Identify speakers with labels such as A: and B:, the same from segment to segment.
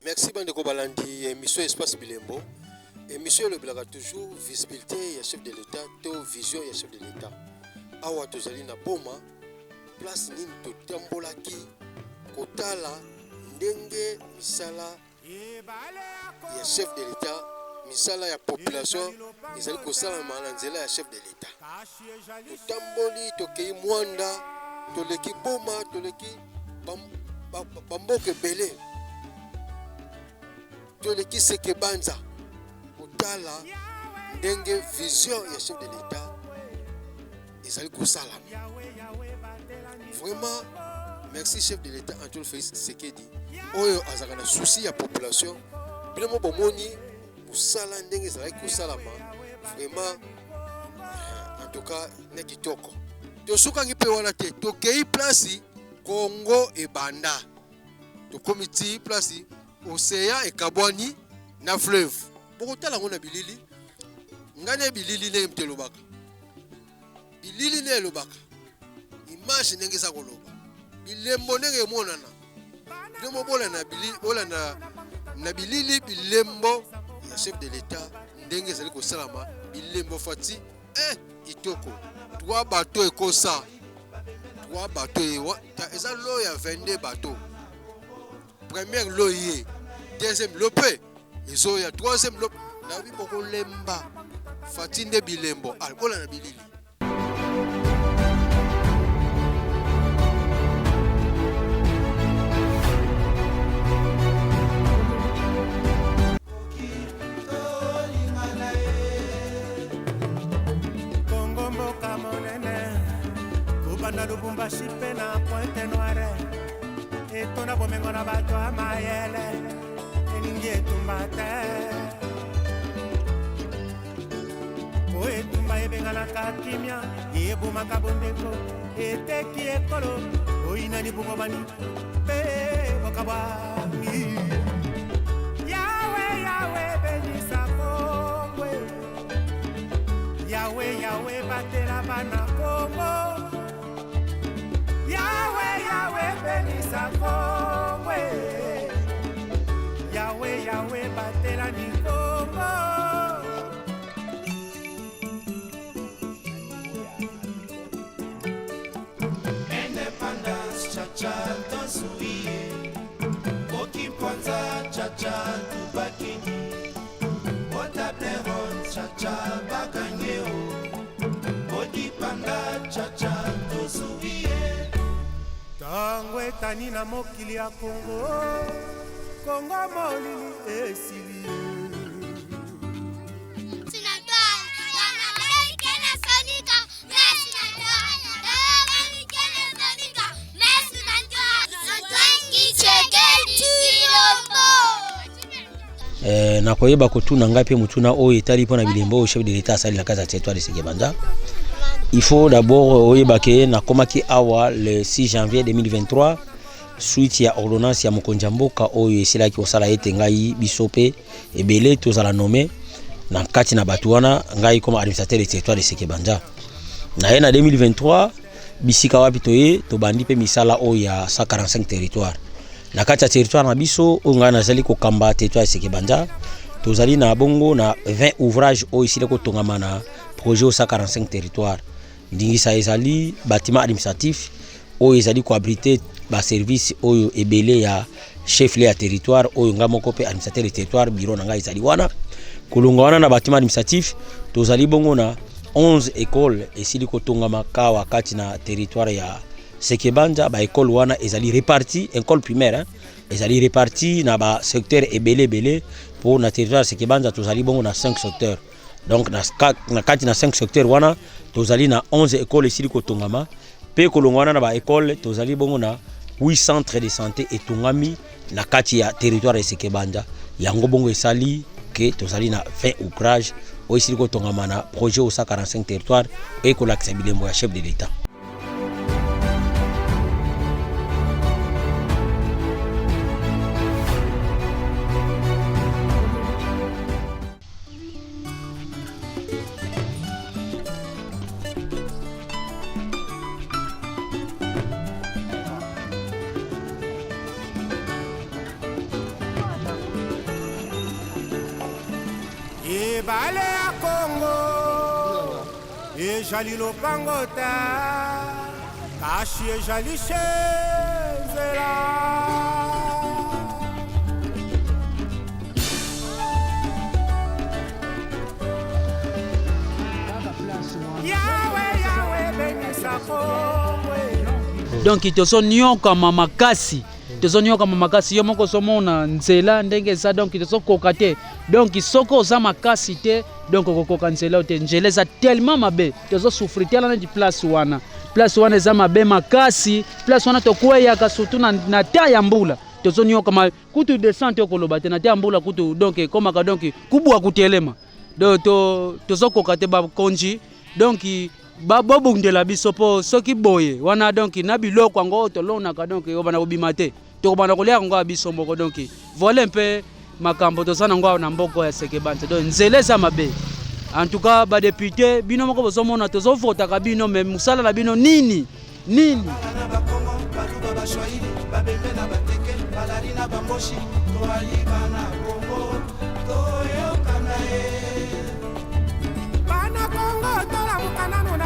A: Merci Bandeko Balandi, émission Espace Bilembo. Émission le blague toujours visibilité ya chef de l'État, to vision ya chef de l'État. Awa tozali na boma, place nini to tambolaki, kotala, ndenge misala ya chef de l'État, misala ya population, ezali kosala na nzela ya chef de l'État. Totamboli, tokei mwanda, toleki boma, toleki bamboke belé. Toleki Sekebanza. Kotala, ndenge vision ya chef de l'État, ezali kosala. Vraiment, merci chef de l'État Antoine Félix Tshisekedi. Oyo azaka na souci ya population. Bilemo bomoni kosala ndenge ezali kosalama. Vraiment, en tout cas, ne kitoko. Tosukangi pe wana te, tokei place Congo et Banda. Tokomiti place Océan et Kabwani na fleuve. Bokotala ngona bilili. Ngane bilili ne mtelobaka. Bilili ne lobaka. Image ndenge za koloba. Bilembo ndenge monana. Bilembo bola na bilili, bola na bilili bilembo ya chef de l'État ndenge zali ko salama bilembo fati itoko. 3 bateaux ekosa. 3 bateaux eza lo ya 22 bateaux. Première loyer, deuxième lopé, et ya troisième lopé. Na bi boko lemba fatinde bilembo albola na bilili.
B: Congo mboka monene kubanda Lubumbashi pe na Pointe Noire. Etona bomengo na bato ya mayele elingi etumba te po etumba ebenganaka kimia ebomaka bondeko eteki ekolo oyinani bungomani mpe bokabwami yawe yawe benisa kongwe yawe yawe batela bana Kongo Yahweh, Yahweh, benisa Kongwe. Yahweh, Yahweh, batela ni Kongo.
C: Independence, cha-cha, tosuie. Okimponza, cha-cha, tubakini. Otableron, cha-cha, bakanyeo. Odipanda, cha-cha, tosuie.
B: Tango etani na mokili ya Kongo, Kongo molili esili.
D: Na koyeba kotuna ngai pe mutuna oyo etali pona bilembo chef de l'État asali na kaza territoire de Sekebanza. Il faut d'abord oyebake na komaki awa le 6 janvier 2023 suite ya ordonnance ya mokonjamboka oyo esilaki osala ete ngai bisope ebele tozala nommé na kati na batu wana ngai comme administrateur de territoire de Sekebanza. Na ye na 2023 bisika wapi toye tobandi pe misala oyo ya 145 territoire. Na kati ya territoire na biso oyo ngai nazali kokamba territoire de Sekebanza tozali na bongo na 20 ouvrages oyo esili kotongama na projet au 145 territoire. Ndingisa ezali bâtiment administratif oyo ezali ko abriter ba service oyo ebele ya chef lieu ya territoire oyo ngamoko pe administrateur de territoire bureau na ngai ezali wana kolonga wana na bâtiment administratif tozali bongo na 11 écoles esili kotongama kawa kati na territoire ya Sekebanza. Ba école wana ezali réparti école primaire ezali réparti na ba secteur ebele pour na territoire Sekebanza tozali bongo na 5 secteurs. Donc na kati na 5 secteurs wana tozali na 11 écoles esili kotongama pe kolongwana na ba école tozali bongo na 8 centres de santé etongami na kati ya territoire ya Sekebanza. Yango bongo esali ke tozali na 20 ouvrage oyo esili kotongama na projet au 145 territoire et kolakisa bilembo ya chef de l'État.
B: ebale ya Congo ejali lopango ta kashi ejali shenzela Yahweh benisa Congo.
E: Donc tozonyoka makasi tozonyoka makasi yo moko somona nzela ndenge eza donc tozokoka te donc soko oza makasi te donc okokoka nzela te nzela eza tellement mabe tozosouffrir tela na di place wana eza mabe makasi place wana tokweyaka surtout na ta ya mbula tozonyoka kutu descente okoloba te na ta ya mbula kutu donc ekomaka donc kubwa kutelema donc tozokoka te bakonji donc babobundela biso po soki boye wana donc na biloko yango tolonaka donc obana kobima te tokobana kolia ngo biso moko donc voilà un peu makambo tozana ngo na mboko ya Sekebanja donc nzela eza mabe en tout cas ba député bino moko bozomona tozovotaka bino mais musala na bino nini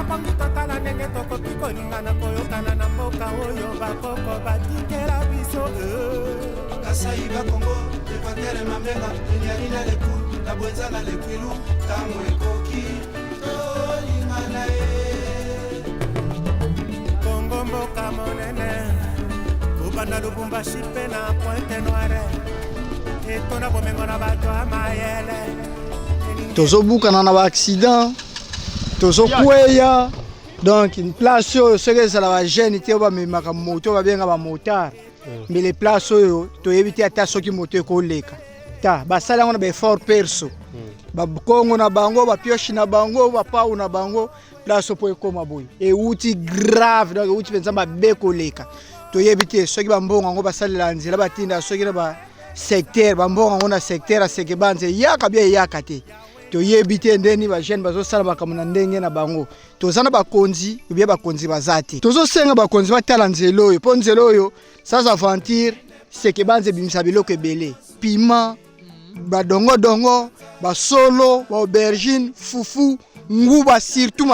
B: Pangi totala ndenge tokoki kolingana koyokana na mboka oyo bakoko batikela biso
C: Kasai Bakongo, Equateur Mamenga, Enyari na leku, la Bwenza na lekwilu, tango ekoki, tolingana
B: Congo mboka monene, kubanda Lubumbashi pe na Pointe Noire, etona bomengo na bato ya mayele.
F: Tozobukana na ba accident. Tozokweya donc une place oyo soki ezala bagene te bamemaka moto babenga bamotare mais les places oyo toyebi te ata soki moto ekoleka ta basala yango na baeffort perso bakongo na bango bapioche na bango bapau na bango place po ekoma boye euti grave donc euti mpenza mabe koleka toyebi te soki bambongo yango basalela nzela batinda soki na basecteur bambongo yango na secteur ya Sekebanja eyaka bia eyaka te toyebi te ndeni ba jeune bazosala makambo na ndenge na bango tozana bakonzi ubie bakonzi bazate tozosenga bakonzi batala nzela oyo po nzela oyo sans aventure Sekebanja ebimisa biloko ebele piment badongo basolo ba aubergine fufu nguba surtout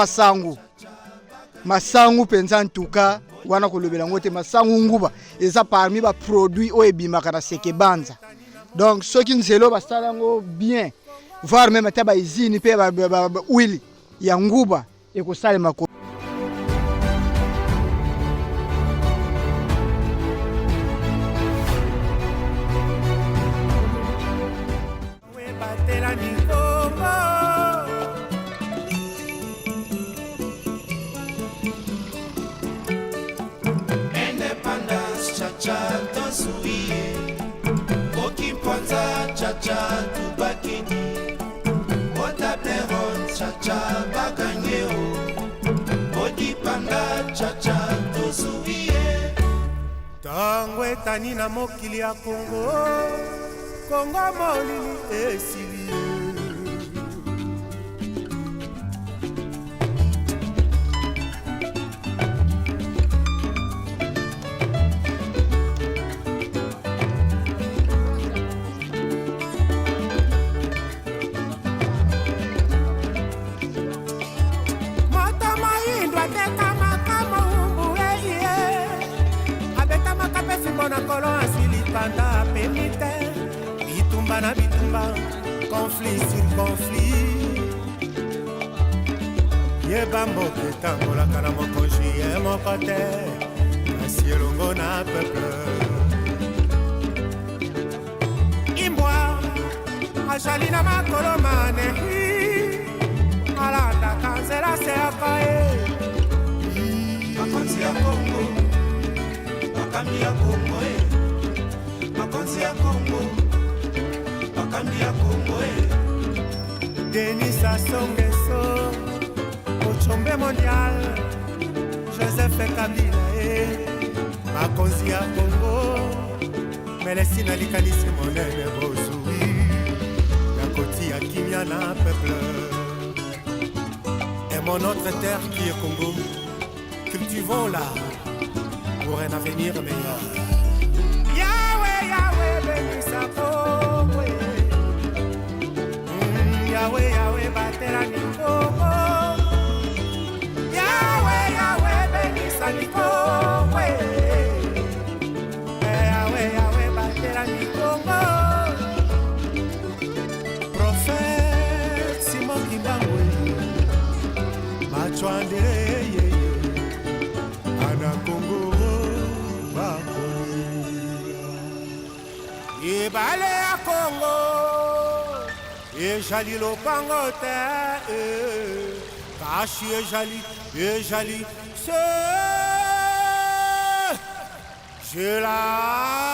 F: masangu penza ntuka wana kolobela ngo te masangu nguba eza parmi ba produit oyo ebimaka na Sekebanja donc soki nzela basala ngo bien voir même ta ba izini pe ba huile ya nguba ekosalema ko
C: Independence, cha-cha, tosuie Okimponza, cha-cha, tubakini Cha-cha, baganyeo Odipanda, cha-cha, tosuie
B: Tango etani na mokili ya Congo Congo molili esili na bitumba conflit sur conflit yeba mboka etambolaka na mokonzi ye moko te kasi elongo na peuple imbwa azali na makolo manehi alandaka nzela seaka ye
C: makonzi ya Kongo makambi ya Kongo makonzi ya Kongo
B: Denis Sassou Nguesso, Ochombe mondial, Joseph Kabila Makonzi ya Congo, Melesina likanisi monene bozui, Nakoti ya kimia na peuple. Et mon autre terre qui est Congo, cultivons-la pour un avenir meilleur. Yahweh, Yahweh, bénis sa Congo. yawe yawe batela mikoko yawe yawe benisa mikoko yawe yawe batela mikoko Prophète Simon Kimbangwe Machwande Ana Congo Bako Ibale ya Congo Ejali lopango te Kashi ejali se Je la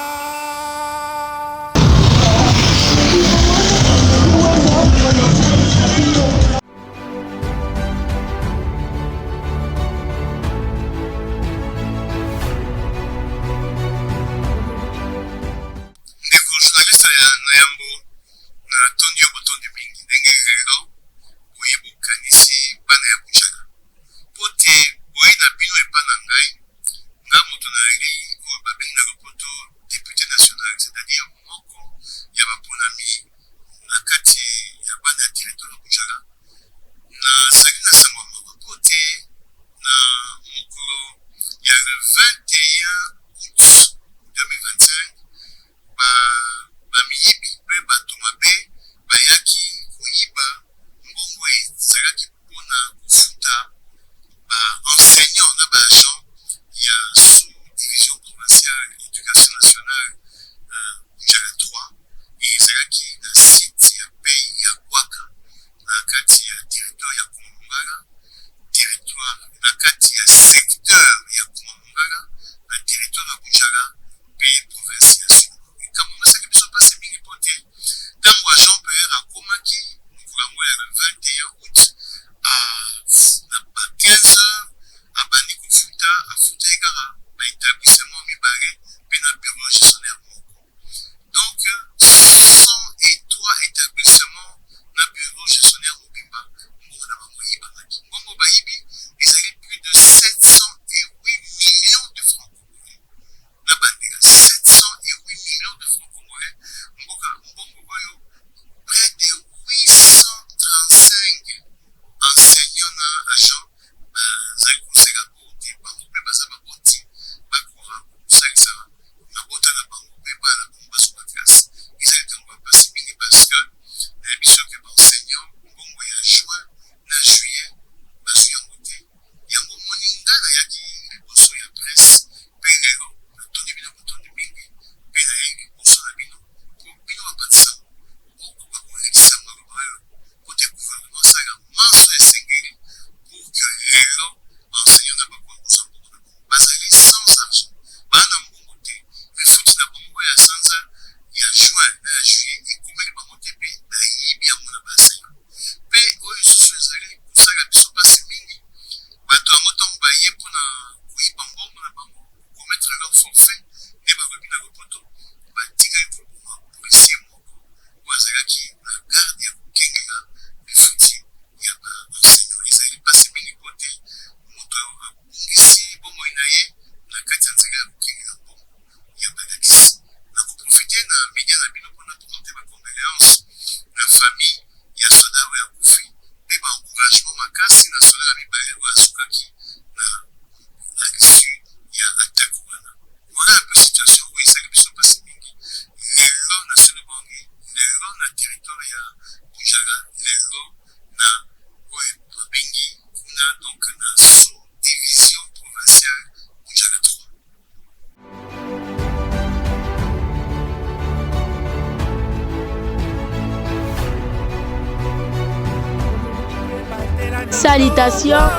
G: Salutations,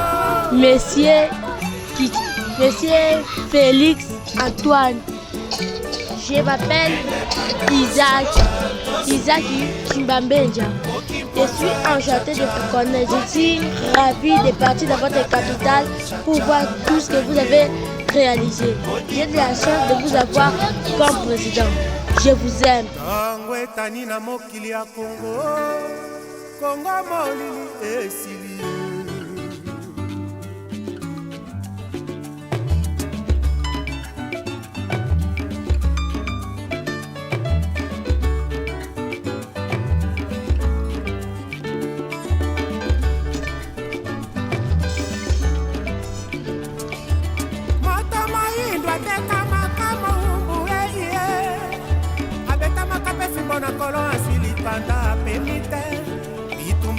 G: Monsieur Félix Antoine. Je m'appelle Isaac Chimbambenja. Je suis enchanté de vous connaître. Je suis ravi de partir dans votre capitale pour voir tout ce que vous avez réalisé. J'ai de la chance de vous avoir comme président. Je vous aime.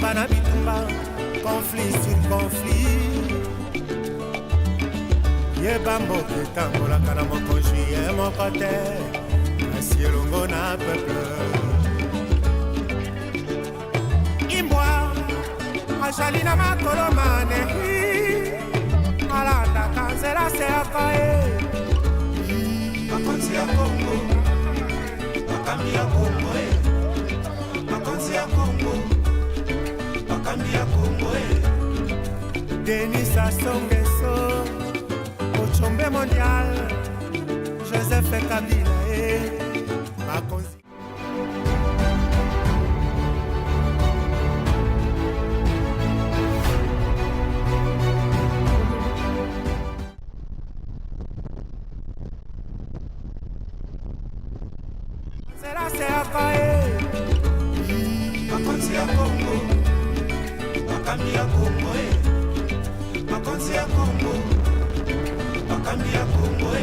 B: bitumba na bitumba, conflit sur conflit. Yeba mboka etambolaka na mokonzi ye moko te, kasi elongo na peuple. Imbwa azali na makolo manehi, alandaka nzela seaka ye. Bakonzi ya Kongo, bakambi ya Kongo e. Bakonzi ya Kongo, bakambi ya Kongo e. Denis Sassou Nguesso, Ochombe mondial, Joseph Kabila e. Bakonzi Bakonzi ya Kongo, bakambi ya Kongo e. Bakonzi ya Kongo, bakambi ya Kongo e.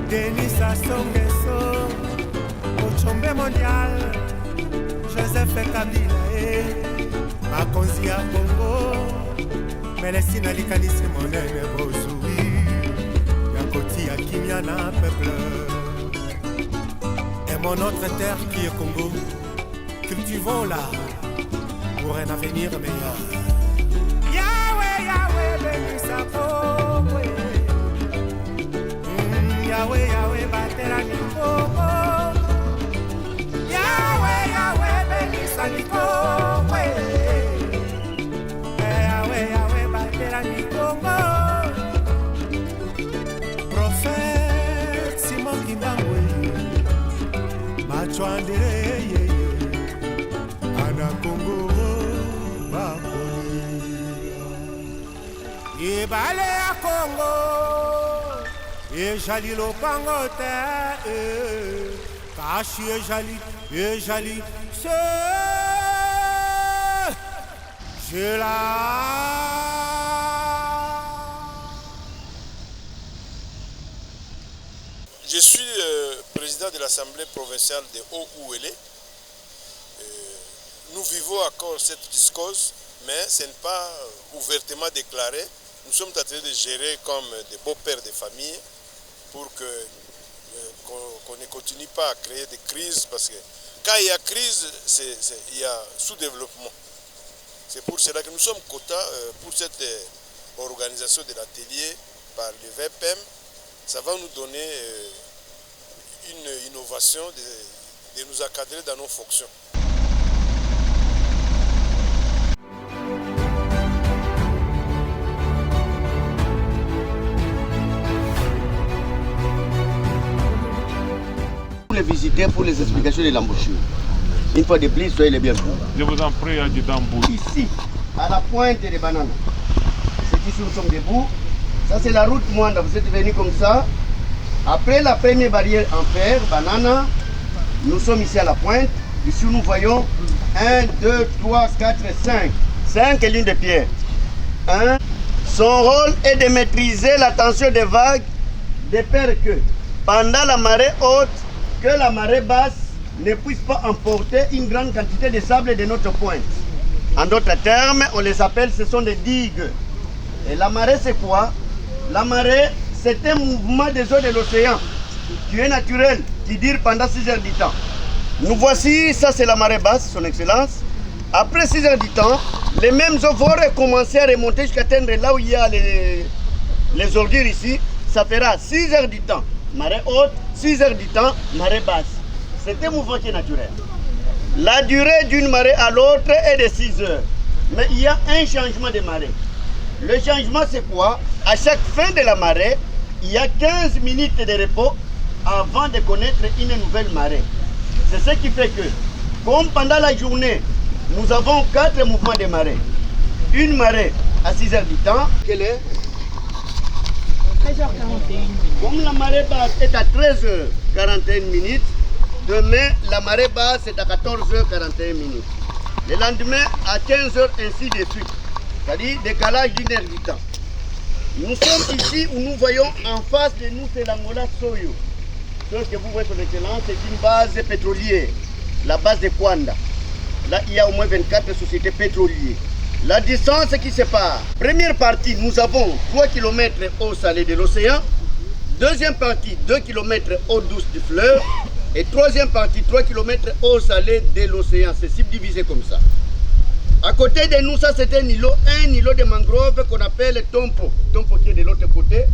B: Denis Sassou Nguesso, Ochombe mondial, Joseph Kabila e. Bakonzi ya Kongo, melesina likanisi monene bozui, ya koti ya kimia na peuple. Et mon autre terre qui est Congo, cultivons-la pour un avenir meilleur. Yahweh, Yahweh, bénis sa Congo. Yahweh, Yahweh, batela ni Congo. Yahweh, Yahweh, bénis sa ni Congo. Yahweh, Yahweh, batela ni Congo. Prophète Simon Kimbangwe, Machwandere, Ana Congo, Bakoli. Ibale ya Congo, Ejali lopango te, Kashi Ejali, je la.
H: Je suis président de l'Assemblée provinciale de Haut-Ouélé. Nous vivons encore cette discose, mais ce n'est pas ouvertement déclaré. Nous sommes en train de gérer comme des beaux-pères de famille pour qu'on ne continue pas à créer des crises, parce que quand il y a crise, il y a sous-développement. C'est pour cela que nous sommes quotas pour cette organisation de l'atelier par le VPM. Ça va nous donner une innovation de nous encadrer dans nos fonctions.
I: Pour les visiteurs, pour les explications de l'embouchure. Une fois de plus, soyez les bienvenus.
J: Je vous en prie, adjudant Mbou.
I: Ici, à la pointe des bananes. C'est ici où nous sommes debout. Ça, c'est la route Mwanda. Vous êtes venus comme ça. Après la première barrière en fer, banane, nous sommes ici à la pointe. Ici, nous voyons 1, 2, 3, 4, 5. 5 lignes de pierre. Son rôle est de maîtriser la tension des vagues, de peur que, pendant la marée haute, que la marée basse ne puisse pas emporter une grande quantité de sable de notre pointe. En d'autres termes, on les appelle, ce sont des digues. Et la marée, c'est quoi? La marée, c'est un mouvement des eaux de l'océan qui est naturel, qui dure pendant 6 heures du temps. Nous voici, ça c'est la marée basse, son excellence. Après 6 heures du temps, les mêmes eaux vont recommencer à remonter jusqu'à atteindre là où il y a les ordures ici. Ça fera 6 heures du temps, marée haute, 6 heures du temps, marée basse. C'est un mouvement qui est naturel. La durée d'une marée à l'autre est de 6 heures. Mais il y a un changement de marée. Le changement, c'est quoi? À chaque fin de la marée, il y a 15 minutes de repos avant de connaître une nouvelle marée. C'est ce qui fait que, comme pendant la journée, nous avons 4 mouvements de marée. Une marée à 6 heures du temps, quelle est? 13h41. Comme la marée basse est à 13h41 minutes, demain, la marée basse est à 14h41 minutes. Le lendemain, à 15h, ainsi de suite. C'est-à-dire décalage d'une heure du temps. Nous sommes ici où nous voyons en face de nous, c'est l'Angola Soyo. Ce que vous voyez, son excellence, c'est une base pétrolière, la base de Kwanda. Là, il y a au moins 24 sociétés pétrolières. La distance qui sépare. Première partie, nous avons 3 km eau salée de l'océan. Deuxième partie, 2 km eau douce du fleuve. Et troisième partie, 3 km eau salée de l'océan. C'est subdivisé comme ça. À côté de nous, ça c'est un îlot de mangrove qu'on appelle Tompo. Tompo qui est de l'autre côté.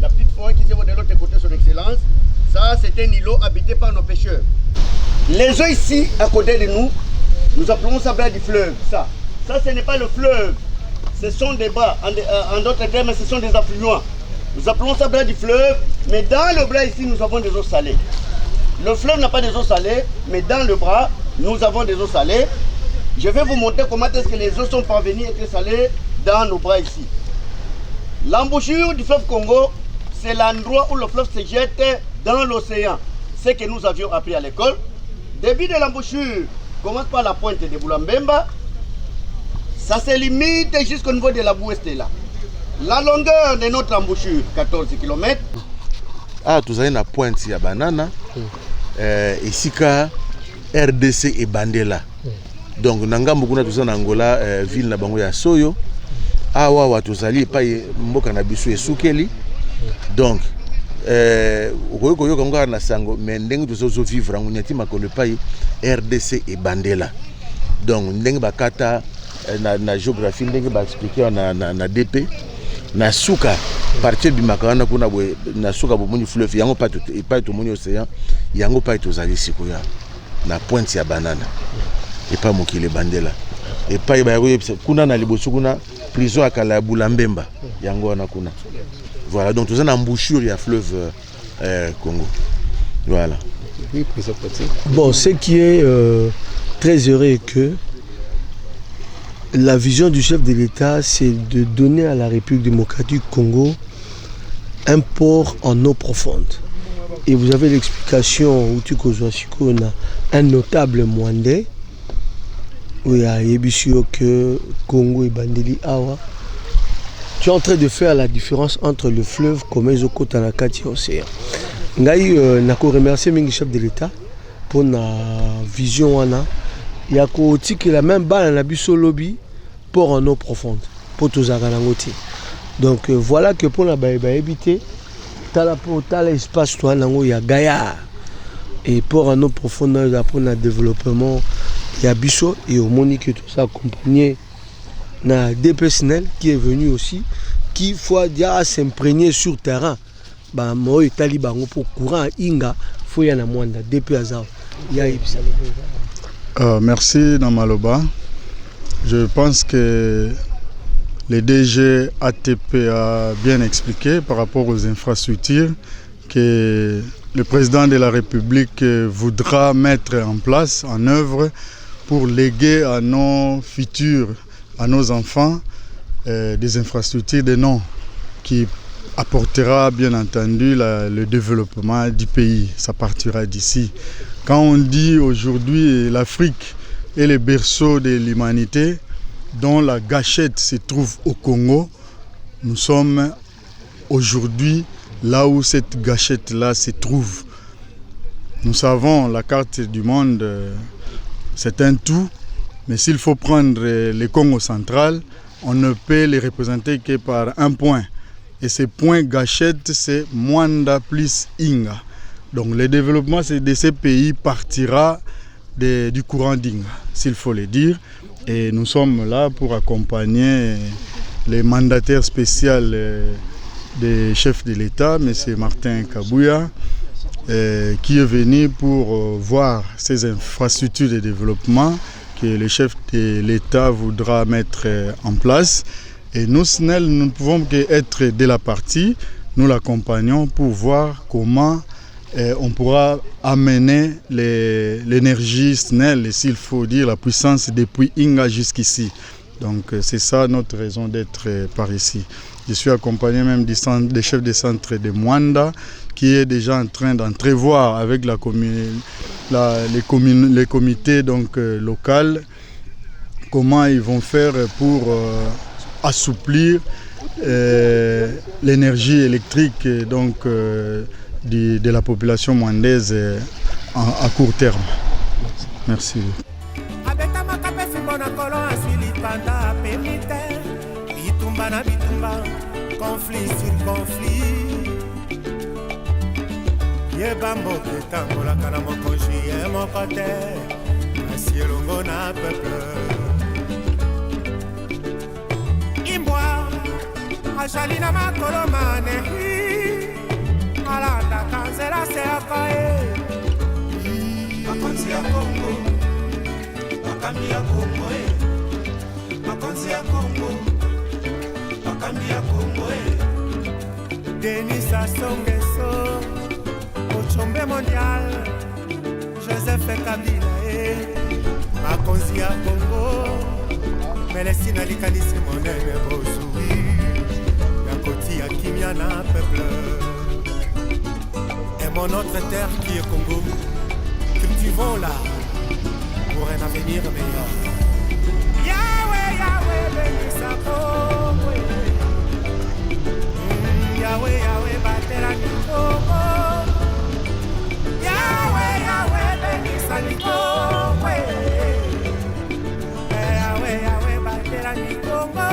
I: La petite forêt qui se voit de l'autre côté, son excellence. Ça c'est un îlot habité par nos pêcheurs. Les eaux ici, à côté de nous, nous appelons ça bras du fleuve. Ça ce n'est pas le fleuve. Ce sont des bras. En d'autres termes, ce sont des affluents. Nous appelons ça bras du fleuve. Mais dans le bras ici, nous avons des eaux salées. Le fleuve n'a pas des eaux salées, mais dans le bras, nous avons des eaux salées. Je vais vous montrer comment est-ce que les eaux sont parvenues à être salées dans nos bras ici. L'embouchure du fleuve Congo, c'est l'endroit où le fleuve se jette dans l'océan. Ce que nous avions appris à l'école. Début de l'embouchure commence par la pointe de Boulambemba. Ça se limite jusqu'au niveau de la Bouestela. La longueur de notre embouchure, 14 km.
K: Ah, tu as une pointe à Banana. Ici, RDC et Bandela. Donc, Nangambo kuna tuzana Angola, ville na bango ya Soyo. Awa watuzali pa mboka na biso esukeli. Donc, okoyoka ngara na sango mais ndenge tuzozo vivre ngunyati makolo pa RDC et Bandela. Donc, ndenge bakata na géographie ndenge ba expliquer na DP na suka partir du makana kuna boye na suka bomoni fleuve yango pa to moni océan yango pa tozali sikoya na pointe ya Banana. Et pas Mokile Bandela. Et pas kuna na liboso kuna prison à Kala Boulambemba. Yango na kuna. Voilà, donc tout ça en embouchure ya fleuve Congo. Voilà.
L: Bon, ce qui est très heureux est que la vision du chef de l'État, c'est de donner à la République démocratique du Congo un port en eau profonde. Et vous avez l'explication où tu on a un notable Mwandais. Oui, à Yebisio que Congo et Bandeli Awa. Tu es en train de faire la différence entre le fleuve comme les eaux Tanakati et l'océan. Je remercie le chef de l'État pour la vision. Il y a la même balle dans la lobby pour en eau profonde. Pour tous les donc voilà que pour la éviter, tu as l'espace, il y a Gaïa. Et pour en eau profonde, pour le développement. Il y a Bissot et au Monique tout ça accompagné na DPSNL qui est venu aussi qui faut déjà s'imprégner sur terrain ba moi taliban pour courant inga faut y en a moins de DP Azar.
M: Merci Namaloba. Je pense que le DG ATP a bien expliqué par rapport aux infrastructures que le président de la République voudra mettre en place, en œuvre, pour léguer à nos futurs, à nos enfants, des infrastructures de nom qui apportera bien entendu le développement du pays. Ça partira d'ici. Quand on dit aujourd'hui l'Afrique est le berceau de l'humanité, dont la gâchette se trouve au Congo, nous sommes aujourd'hui là où cette gâchette-là se trouve. Nous savons la carte du monde. C'est un tout, mais s'il faut prendre le Congo central, on ne peut les représenter que par un point. Et ce point gâchette, c'est Mwanda plus Inga. Donc le développement de ces pays partira du courant d'Inga, s'il faut le dire. Et nous sommes là pour accompagner les mandataires spéciaux des chefs de l'État, M. Martin Kabouya, qui est venu pour voir ces infrastructures de développement que le chef de l'État voudra mettre en place. Et nous, SNEL, nous ne pouvons qu'être de la partie, nous l'accompagnons pour voir comment on pourra amener l'énergie SNEL, s'il faut dire la puissance depuis Inga jusqu'ici. Donc c'est ça notre raison d'être par ici. Je suis accompagné même des chefs de centre de Mwanda qui est déjà en train d'entrevoir avec les comités donc, locaux comment ils vont faire pour assouplir l'énergie électrique donc, de la population mwandaise à court terme. Merci.
B: conflit yeba mboka etambolaka na mokonzi ye moko te kasi elongo na peuple imbwa azali na makolo manehi alandaka nzela seyaka ye makonzi ya kongo makambi ya kongo e makonzi ya kongo makambi ya kongo e Denis Sassou Nguesso Ochombe mondial Joseph Kabila makonzi ya kongo melesina likanisi monene bozwi ya kotia kimia na peuple et mon autre terre qui est Congo cultivons là pour un avenir meilleur. Yahweh, Yahweh, bénisse à Congo. Yahweh, Yahweh, batela Congo. Yahweh, Yahweh, bénisse à Congo. Yahweh, Yahweh, batela Congo.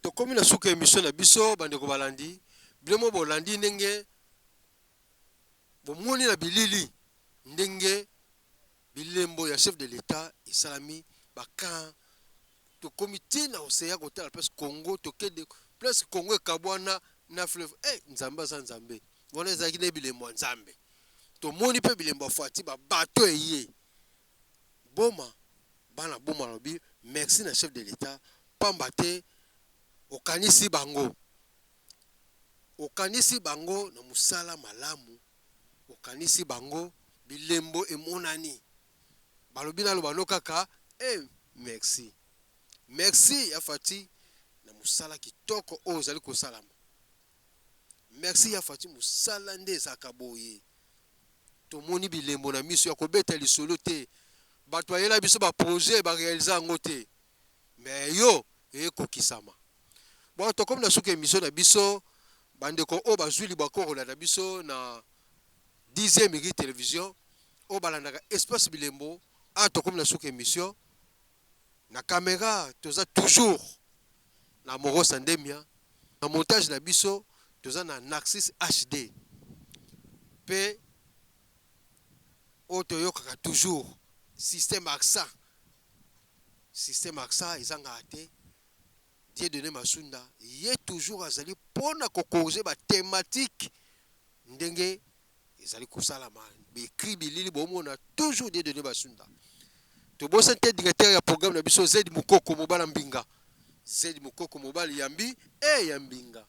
A: Tokomi na suka émission na biso bandeko balandi bilemo bolandi ndenge bomoni na bilili ndenge bilembo ya chef de l'état isalami baka tokomi tina oseya kotala place Congo tokende place Congo ekabwana na fleuve nzambe aza nzambe wana ezalaki na bilembo ya nzambe tomoni mpe bilembo afati babato eye boma bana boma lobi merci na chef de l'état pamba te okanisi bango na musala malamu okanisi bango bilembo emonani balobi na lobano kaka merci ya fati na musala kitoko oyo ozali kosalama merci ya fati musala nde ezaka boye tomoni bilembo na miso ya kobeta lisolo te bato ayela biso baprojet barealize yango te me yo ekokisama bon tokomi na suka émission na biso bandeko oyo bazwi libakorola na biso na 10e iri télévision oyo balandaka espace bilembo tokomi na suka émission na caméra toza toujours na Moro Sandemia na montage na biso toza na Naxis HD pe oyo toyokaka toujours système AXA ezanga te Dieu donné Masunda ye toujours azali pona kokoze ba thématique ndenge ezali kosalama bekri bilili bomona toujours Dieu donné Masunda to bosa te directeur ya programme na biso Zed Mukoko mobala mbinga Zed Mukoko mobala yambi yambinga